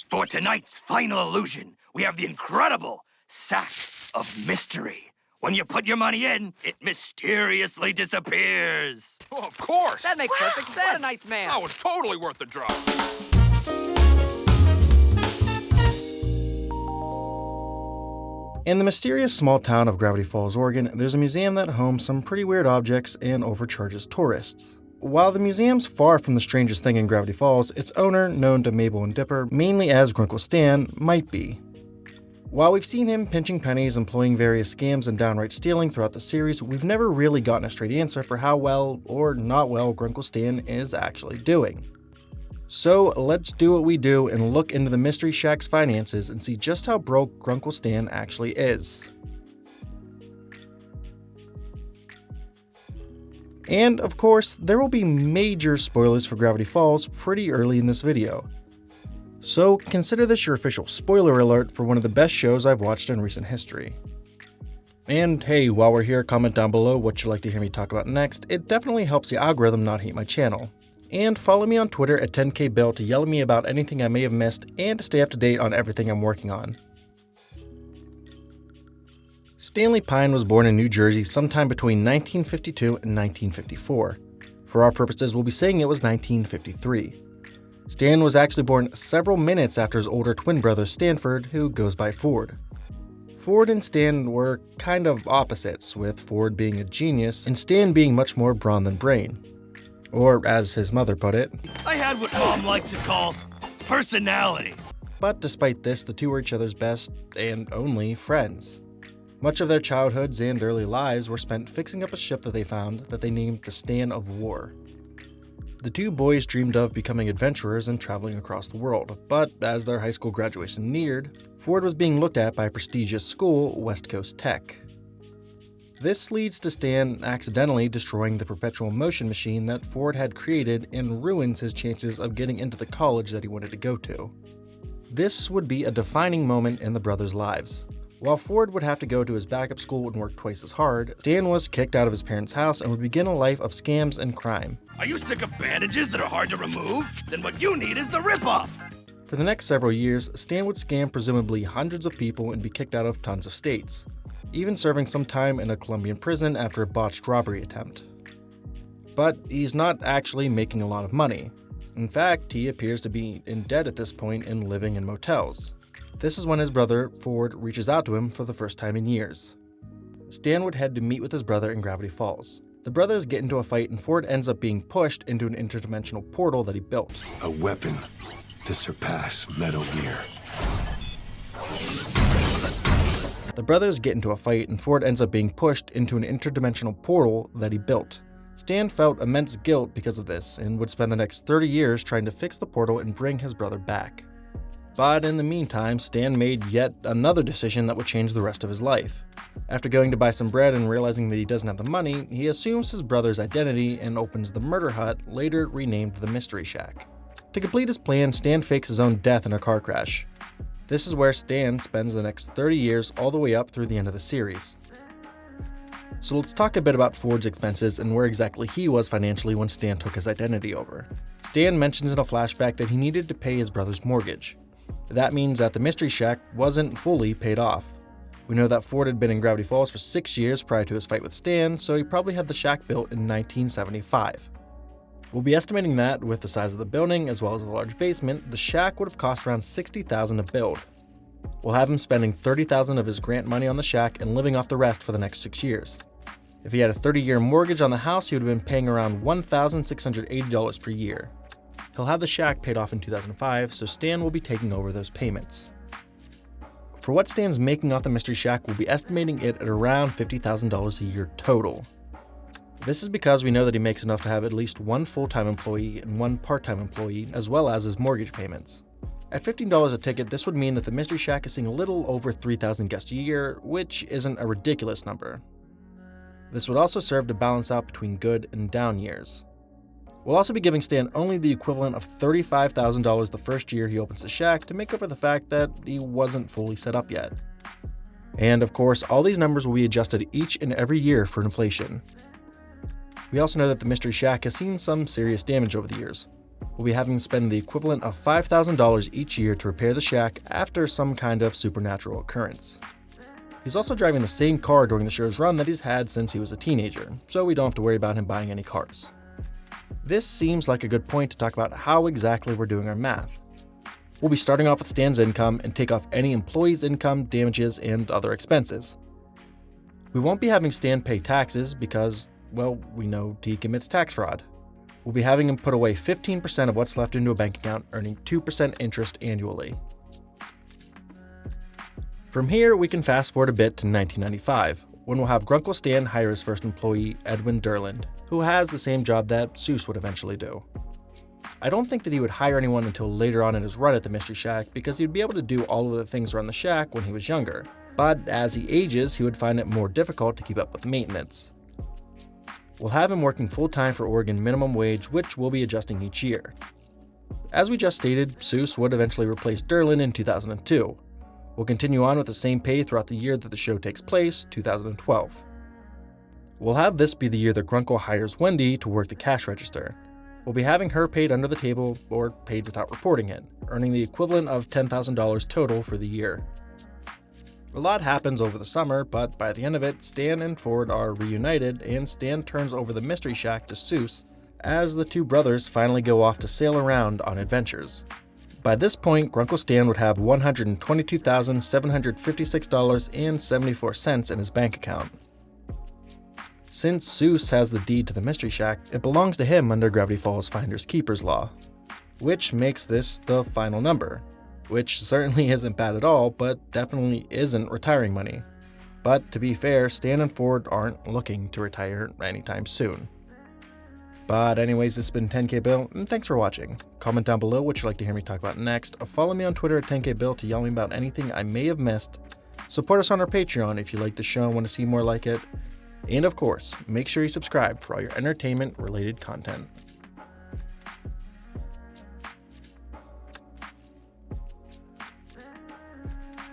For tonight's final illusion, we have the incredible Sack of Mystery. When you put your money in, it mysteriously disappears. Oh, of course. That makes perfect sense. What a nice man. That was totally worth the drive. In the mysterious small town of Gravity Falls, Oregon, there's a museum that homes some pretty weird objects and overcharges tourists. While the museum's far from the strangest thing in Gravity Falls, its owner, known to Mable and Dipper mainly as Grunkle Stan, might be. While we've seen him pinching pennies, employing various scams, and downright stealing throughout the series, we've never really gotten a straight answer for how well, or not well, Grunkle Stan is actually doing. So let's do what we do and look into the Mystery Shack's finances and see just how broke Grunkle Stan actually is. And of course, there will be major spoilers for Gravity Falls pretty early in this video. So consider this your official spoiler alert for one of the best shows I've watched in recent history. And hey, while we're here, comment down below what you'd like to hear me talk about next. It definitely helps the algorithm not hate my channel. And follow me on Twitter at 10kbill to yell at me about anything I may have missed and to stay up to date on everything I'm working on. Stanley Pine was born in New Jersey sometime between 1952 and 1954. For our purposes, we'll be saying it was 1953. Stan was actually born several minutes after his older twin brother Stanford, who goes by Ford. Ford and Stan were kind of opposites, with Ford being a genius and Stan being much more brawn than brain. Or as his mother put it, I had what Mom liked to call personality. But despite this, the two were each other's best and only friends. Much of their childhoods and early lives were spent fixing up a ship that they found that they named the Stan of War. The two boys dreamed of becoming adventurers and traveling across the world, but as their high school graduation neared, Ford was being looked at by a prestigious school, West Coast Tech. This leads to Stan accidentally destroying the perpetual motion machine that Ford had created and ruins his chances of getting into the college that he wanted to go to. This would be a defining moment in the brothers' lives. While Ford would have to go to his backup school and work twice as hard, Stan was kicked out of his parents' house and would begin a life of scams and crime. Are you sick of bandages that are hard to remove? Then what you need is the ripoff. For the next several years, Stan would scam presumably hundreds of people and be kicked out of tons of states, even serving some time in a Colombian prison after a botched robbery attempt. But he's not actually making a lot of money. In fact, he appears to be in debt at this point and living in motels. This is when his brother, Ford, reaches out to him for the first time in years. Stan would head to meet with his brother in Gravity Falls. The brothers get into a fight and Ford ends up being pushed into an interdimensional portal that he built. A weapon to surpass Metal Gear. The brothers get into a fight and Ford ends up being pushed into an interdimensional portal that he built. Stan felt immense guilt because of this and would spend the next 30 years trying to fix the portal and bring his brother back. But in the meantime, Stan made yet another decision that would change the rest of his life. After going to buy some bread and realizing that he doesn't have the money, he assumes his brother's identity and opens the murder hut, later renamed the Mystery Shack. To complete his plan, Stan fakes his own death in a car crash. This is where Stan spends the next 30 years all the way up through the end of the series. So let's talk a bit about Ford's expenses and where exactly he was financially when Stan took his identity over. Stan mentions in a flashback that he needed to pay his brother's mortgage. That means that the Mystery Shack wasn't fully paid off. We know that Ford had been in Gravity Falls for 6 years prior to his fight with Stan, so he probably had the shack built in 1975. We'll be estimating that, with the size of the building as well as the large basement, the shack would have cost around $60,000 to build. We'll have him spending $30,000 of his grant money on the shack and living off the rest for the next 6 years. If he had a 30-year mortgage on the house, he would have been paying around $1,680 per year. He'll have the shack paid off in 2005, so Stan will be taking over those payments. For what Stan's making off the Mystery Shack, we'll be estimating it at around $50,000 a year total. This is because we know that he makes enough to have at least one full-time employee and one part-time employee, as well as his mortgage payments. At $15 a ticket, this would mean that the Mystery Shack is seeing a little over 3,000 guests a year, which isn't a ridiculous number. This would also serve to balance out between good and down years. We'll also be giving Stan only the equivalent of $35,000 the first year he opens the shack to make up for the fact that he wasn't fully set up yet. And of course, all these numbers will be adjusted each and every year for inflation. We also know that the Mystery Shack has seen some serious damage over the years. will be having him spend the equivalent of $5,000 each year to repair the shack after some kind of supernatural occurrence. He's also driving the same car during the show's run that he's had since he was a teenager, so we don't have to worry about him buying any cars. This seems like a good point to talk about how exactly we're doing our math. We'll be starting off with Stan's income and take off any employee's income, damages, and other expenses. We won't be having Stan pay taxes because, well, we know he commits tax fraud. We'll be having him put away 15% of what's left into a bank account, earning 2% interest annually. From here, we can fast forward a bit to 1995, when we'll have Grunkle Stan hire his first employee, Edwin Derland, who has the same job that Seuss would eventually do. I don't think that he would hire anyone until later on in his run at the Mystery Shack because he'd be able to do all of the things around the shack when he was younger, but as he ages, he would find it more difficult to keep up with maintenance. We'll have him working full-time for Oregon minimum wage, which we'll be adjusting each year. As we just stated, Seuss would eventually replace Derland in 2002. We'll continue on with the same pay throughout the year that the show takes place, 2012. We'll have this be the year that Grunkle hires Wendy to work the cash register. We'll be having her paid under the table or paid without reporting it, earning the equivalent of $10,000 total for the year. A lot happens over the summer, but by the end of it, Stan and Ford are reunited and Stan turns over the Mystery Shack to Seuss as the two brothers finally go off to sail around on adventures. By this point, Grunkle Stan would have $122,756.74 in his bank account. Since Seuss has the deed to the Mystery Shack, it belongs to him under Gravity Falls Finders Keepers law, which makes this the final number, which certainly isn't bad at all, but definitely isn't retiring money. But to be fair, Stan and Ford aren't looking to retire anytime soon. But anyways, this has been 10K Bill, and thanks for watching. Comment down below what you'd like to hear me talk about next, or follow me on Twitter at 10K Bill to yell at me about anything I may have missed. Support us on our Patreon if you like the show and want to see more like it. And of course, make sure you subscribe for all your entertainment-related content.